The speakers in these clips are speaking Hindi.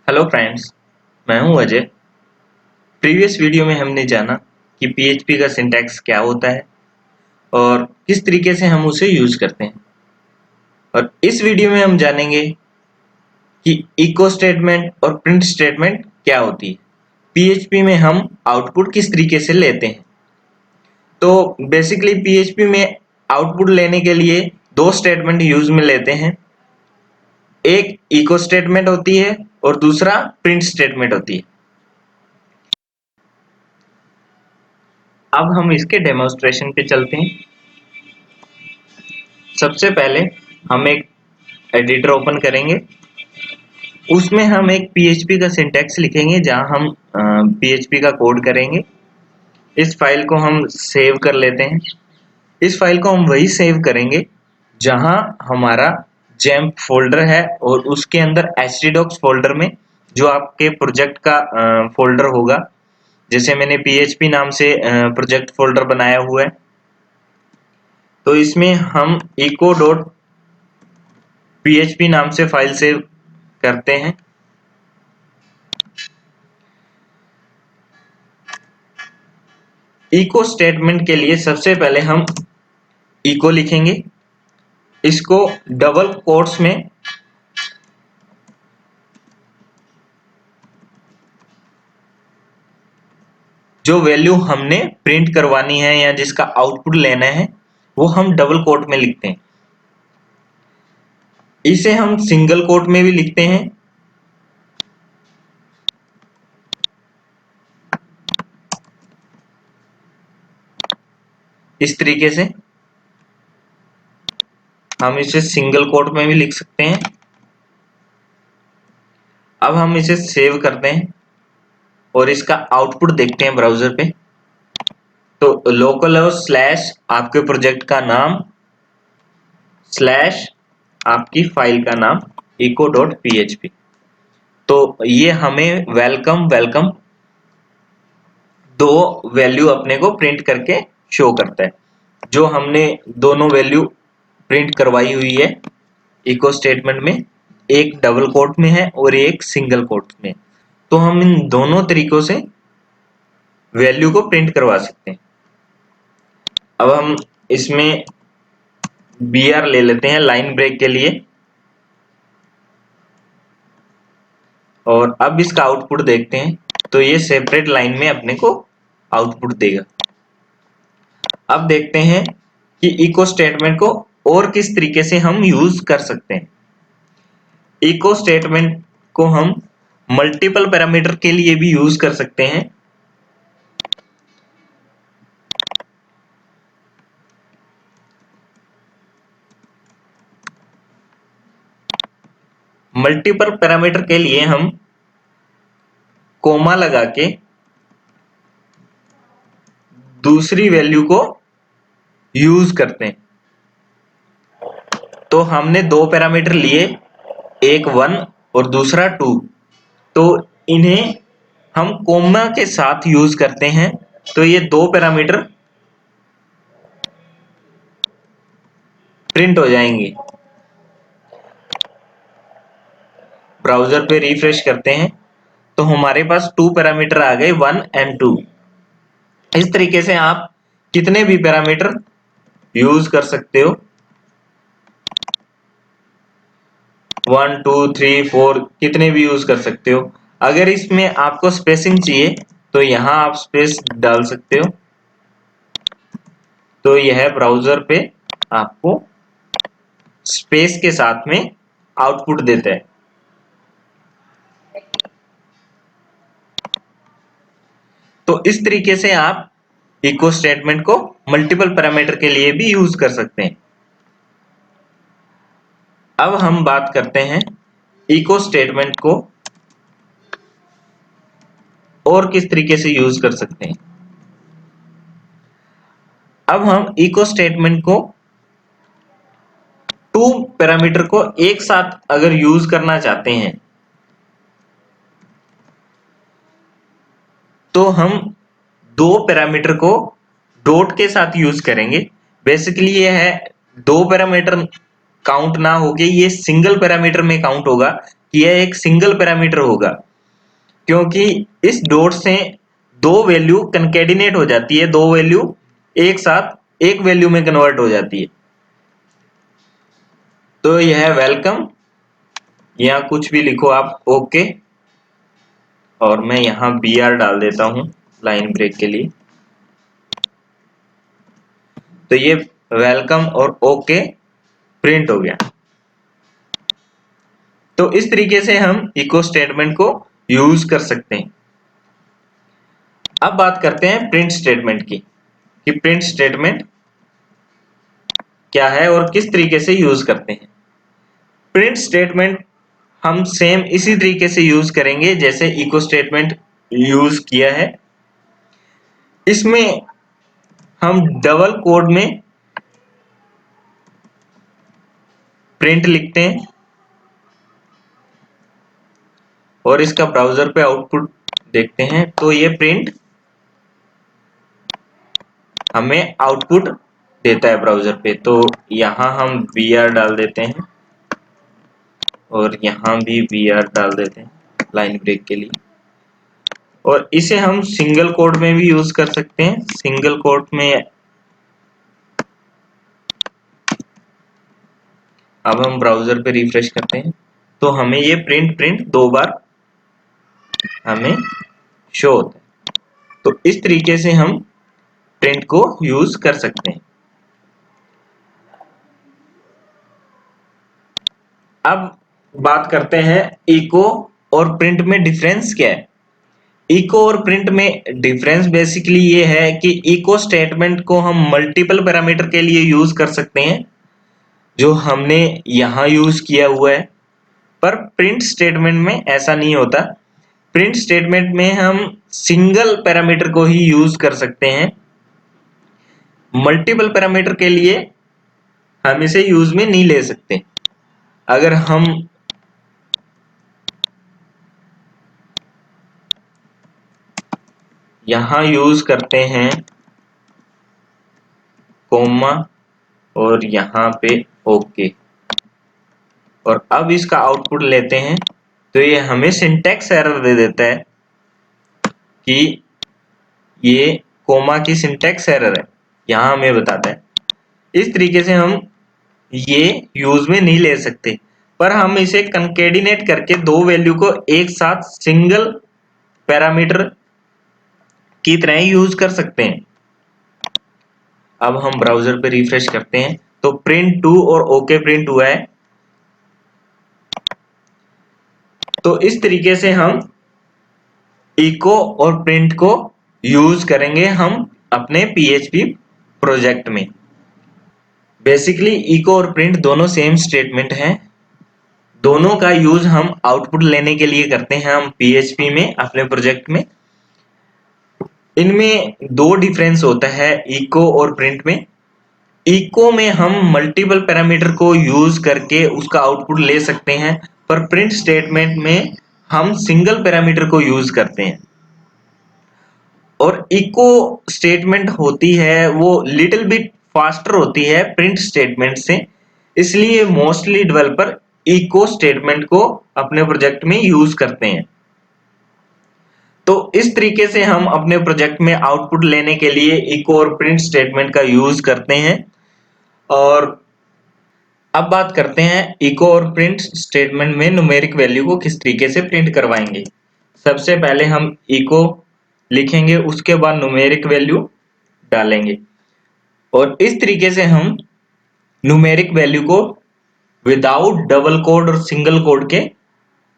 हेलो फ्रेंड्स, मैं हूं अजय। प्रीवियस वीडियो में हमने जाना कि पीएचपी का सिंटैक्स क्या होता है और किस तरीके से हम उसे यूज करते हैं। और इस वीडियो में हम जानेंगे कि इको स्टेटमेंट और प्रिंट स्टेटमेंट क्या होती है। पीएचपी में हम आउटपुट किस तरीके से लेते हैं। तो बेसिकली पीएचपी में आउटपुट लेने के लिए दो स्टेटमेंट यूज में लेते हैं। एक इको स्टेटमेंट होती है और दूसरा प्रिंट स्टेटमेंट होती है। अब हम इसके डेमोन्स्ट्रेशन पे चलते हैं। सबसे पहले हम एक एडिटर ओपन करेंगे, उसमें हम एक पीएचपी का सिंटैक्स लिखेंगे जहां हम पीएचपी का कोड करेंगे। इस फाइल को हम सेव कर लेते हैं। इस फाइल को हम वही सेव करेंगे जहां हमारा जैम्प फोल्डर है और उसके अंदर htdocs फोल्डर में जो आपके प्रोजेक्ट का फोल्डर होगा। जैसे मैंने पीएचपी नाम से प्रोजेक्ट फोल्डर बनाया हुआ है, तो इसमें हम eco.php नाम से फाइल सेव करते हैं। इको स्टेटमेंट के लिए सबसे पहले हम इको लिखेंगे, इसको डबल कोट्स में जो वैल्यू हमने प्रिंट करवानी है या जिसका आउटपुट लेना है वो हम डबल कोट में लिखते हैं। इसे हम सिंगल कोट में भी लिखते हैं। इस तरीके से हम इसे सिंगल कोट में भी लिख सकते हैं। अब हम इसे सेव करते हैं और इसका आउटपुट देखते हैं ब्राउजर पे। तो लोकल हो स्लैश आपके प्रोजेक्ट का नाम स्लैश आपकी फाइल का नाम eco.php। तो ये हमें वेलकम दो वैल्यू अपने को प्रिंट करके शो करता है। जो हमने दोनों वैल्यू प्रिंट करवाई हुई है इको स्टेटमेंट में, एक डबल कोट में है और एक सिंगल कोट में। तो हम इन दोनों तरीकों से वैल्यू को प्रिंट करवा सकते हैं। अब हम इसमें br ले लेते हैं लाइन ब्रेक के लिए और अब इसका आउटपुट देखते हैं। तो ये सेपरेट लाइन में अपने को आउटपुट देगा। अब देखते हैं कि इको स्टेटमेंट को और किस तरीके से हम यूज कर सकते हैं। इको स्टेटमेंट को हम मल्टीपल पैरामीटर के लिए भी यूज कर सकते हैं। मल्टीपल पैरामीटर के लिए हम कोमा लगा के दूसरी वैल्यू को यूज करते हैं। तो हमने दो पैरामीटर लिए, एक 1 और दूसरा 2। तो इन्हें हम कोमा के साथ यूज करते हैं। तो ये दो पैरामीटर प्रिंट हो जाएंगे। ब्राउजर पे रिफ्रेश करते हैं तो हमारे पास 2 पैरामीटर आ गए, 1 एंड 2। इस तरीके से आप कितने भी पैरामीटर यूज कर सकते हो, 1 2 3 4 कितने भी यूज कर सकते हो। अगर इसमें आपको स्पेसिंग चाहिए तो यहां आप स्पेस डाल सकते हो। तो यह ब्राउजर पे आपको स्पेस के साथ में आउटपुट देता है। तो इस तरीके से आप इको स्टेटमेंट को मल्टीपल पैरामीटर के लिए भी यूज कर सकते हैं। अब हम बात करते हैं इको स्टेटमेंट को और किस तरीके से यूज कर सकते हैं। अब हम इको स्टेटमेंट को 2 पैरामीटर को एक साथ अगर यूज करना चाहते हैं तो हम दो पैरामीटर को डॉट के साथ यूज करेंगे। बेसिकली ये है दो पैरामीटर काउंट ना होके ये सिंगल पैरामीटर में काउंट होगा। कि यह एक सिंगल पैरामीटर होगा, क्योंकि इस डॉट से दो वैल्यू कंकैटिनेट हो जाती है, दो वैल्यू एक साथ एक वैल्यू में कन्वर्ट हो जाती है। तो यह है वेलकम, या कुछ भी लिखो आप, ओके। और मैं यहाँ BR डाल देता हूँ लाइन ब्रेक के लिए। तो ये वेलकम और ओके प्रिंट हो गया। तो इस तरीके से हम इको स्टेटमेंट को यूज कर सकते हैं। अब बात करते हैं प्रिंट स्टेटमेंट की, कि प्रिंट स्टेटमेंट क्या है और किस तरीके से यूज करते हैं। प्रिंट स्टेटमेंट हम सेम इसी तरीके से यूज करेंगे जैसे इको स्टेटमेंट यूज किया है। इसमें हम डबल कोड में प्रिंट लिखते हैं और इसका ब्राउजर पे आउटपुट देखते हैं। तो ये प्रिंट हमें आउटपुट देता है ब्राउजर पे। तो यहाँ हम BR डाल देते हैं और यहाँ भी BR डाल देते हैं लाइन ब्रेक के लिए। और इसे हम सिंगल कोड में भी यूज कर सकते हैं। सिंगल कोड में अब हम ब्राउजर पे रिफ्रेश करते हैं तो हमें ये प्रिंट दो बार हमें शो होता है। तो इस तरीके से हम प्रिंट को यूज कर सकते हैं। अब बात करते हैं इको और प्रिंट में डिफरेंस क्या है। इको और प्रिंट में डिफरेंस बेसिकली ये है कि इको स्टेटमेंट को हम मल्टीपल पैरामीटर के लिए यूज कर सकते हैं, जो हमने यहां यूज किया हुआ है। पर प्रिंट स्टेटमेंट में ऐसा नहीं होता। प्रिंट स्टेटमेंट में हम सिंगल पैरामीटर को ही यूज कर सकते हैं। मल्टीपल पैरामीटर के लिए हम इसे यूज में नहीं ले सकते। अगर हम यहां यूज करते हैं कोमा और यहां पे ओके और अब इसका आउटपुट लेते हैं, तो ये हमें सिंटैक्स एरर दे देता है कि ये कोमा की सिंटैक्स एरर है, यहां हमें बताता है। इस तरीके से हम ये यूज में नहीं ले सकते, पर हम इसे कंकैटिनेट करके दो वैल्यू को एक साथ सिंगल पैरामीटर की तरह यूज कर सकते हैं। अब हम ब्राउजर पे रिफ्रेश करते हैं तो प्रिंट 2 और ओके प्रिंट हुआ है। तो इस तरीके से हम इको और प्रिंट को यूज करेंगे हम अपने PHP प्रोजेक्ट में। बेसिकली इको और प्रिंट दोनों सेम स्टेटमेंट हैं। दोनों का यूज हम आउटपुट लेने के लिए करते हैं हम PHP में अपने प्रोजेक्ट में। इनमें दो डिफरेंस होता है इको और प्रिंट में। इको में हम मल्टीपल पैरामीटर को यूज करके उसका आउटपुट ले सकते हैं, पर प्रिंट स्टेटमेंट में हम सिंगल पैरामीटर को यूज करते हैं। और इको स्टेटमेंट होती है वो लिटिल बिट फास्टर होती है प्रिंट स्टेटमेंट से, इसलिए मोस्टली डेवलपर इको स्टेटमेंट को अपने प्रोजेक्ट में यूज करते हैं। तो इस तरीके से हम अपने प्रोजेक्ट में आउटपुट लेने के लिए इको और प्रिंट स्टेटमेंट का यूज करते हैं। और अब बात करते हैं इको और प्रिंट स्टेटमेंट में न्यूमेरिक वैल्यू को किस तरीके से प्रिंट करवाएंगे। सबसे पहले हम इको लिखेंगे, उसके बाद न्यूमेरिक वैल्यू डालेंगे और इस तरीके से हम न्यूमेरिक वैल्यू को विदाउट डबल कोड और सिंगल कोड के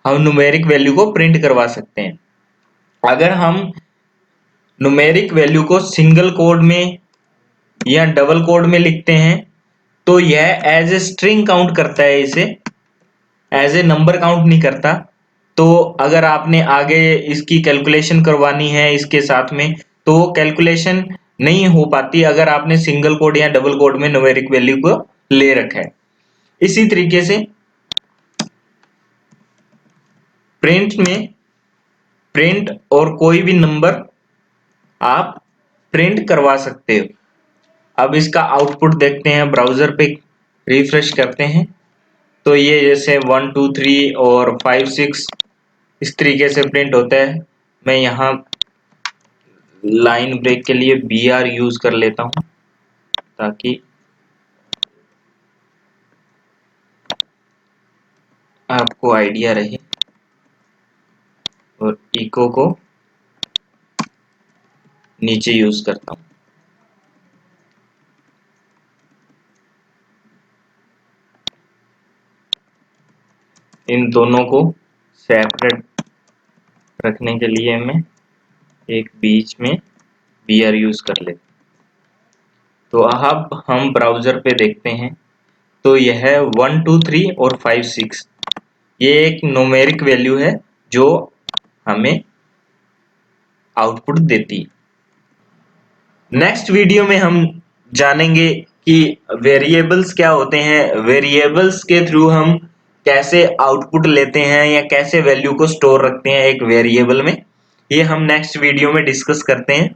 हम न्यूमेरिक वैल्यू को प्रिंट करवा सकते हैं। अगर हम न्यूमेरिक वैल्यू को सिंगल कोड में या डबल कोड में लिखते हैं तो यह एज ए स्ट्रिंग काउंट करता है, इसे एज ए नंबर काउंट नहीं करता। तो अगर आपने आगे इसकी कैलकुलेशन करवानी है इसके साथ में, तो वो कैलकुलेशन नहीं हो पाती अगर आपने सिंगल कोड या डबल कोड में न्यूमेरिक वैल्यू को ले रखा है। इसी तरीके से प्रिंट में प्रिंट और कोई भी नंबर आप प्रिंट करवा सकते हो। अब इसका आउटपुट देखते हैं, ब्राउजर पे रिफ्रेश करते हैं तो ये जैसे 1 2 3 और 5 6 इस तरीके से प्रिंट होता है। मैं यहाँ लाइन ब्रेक के लिए BR यूज कर लेता हूँ ताकि आपको आइडिया रहे, और इको को नीचे यूज करता हूँ। इन दोनों को सेपरेट रखने के लिए मैं एक बीच में BR यूज कर लेते। तो अब हम ब्राउजर पे देखते हैं, तो यह 1 2 3 और 5 6 ये एक न्यूमेरिक वैल्यू है जो हमें आउटपुट देती। नेक्स्ट वीडियो में हम जानेंगे कि वेरिएबल्स क्या होते हैं, वेरिएबल्स के थ्रू हम कैसे आउटपुट लेते हैं या कैसे वैल्यू को स्टोर रखते हैं एक वेरिएबल में। ये हम नेक्स्ट वीडियो में डिस्कस करते हैं।